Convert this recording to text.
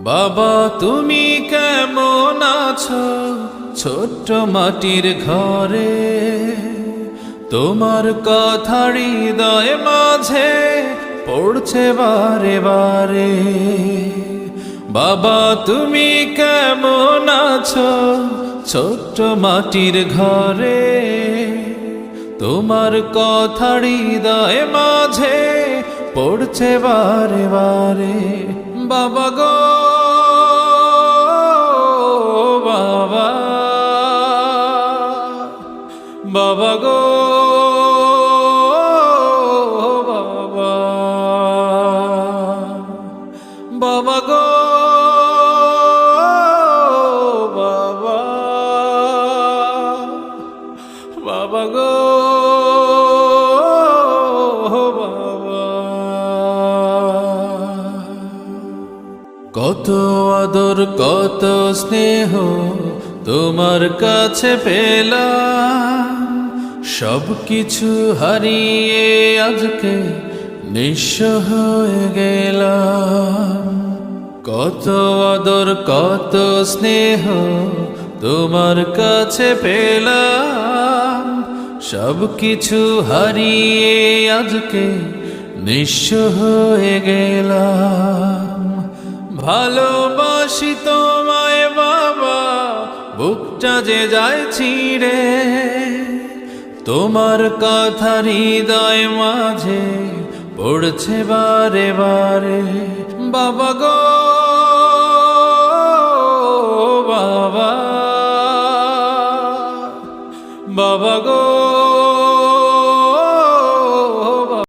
বাবা তুমি কেমন আছো ছোট্ট মাটির ঘরে, তোমার কথা হৃদয় মাঝে পড়ছে বারে বারে। বাবা তুমি কেমন আছো ছোট্ট মাটির ঘরে, তোমার কথা হৃদয় মাঝে পড়ছে বারে বারে। বাবা গো বাবা, বাবা গো বাবা, বাবা গো বাবা, বাবা গো বাবা। কত আদর কত স্নেহ তোমার কাছে পেলাম, সব কিছু হারিয়ে আজকে নিঃস্ব হয়ে গেলাম। কত আদর কত স্নেহ তোমার কাছে পেলাম, সব কিছু হারিয়ে আজকে নিঃস্ব হয়ে গেলাম। ভালোবাসি তোমায় বাবা, বুকটা যে যায় ছিঁড়ে, তোমার কথা হৃদয় মাঝে পড়ছে বারে বারে। বাবা গো বাবা, বাবা গো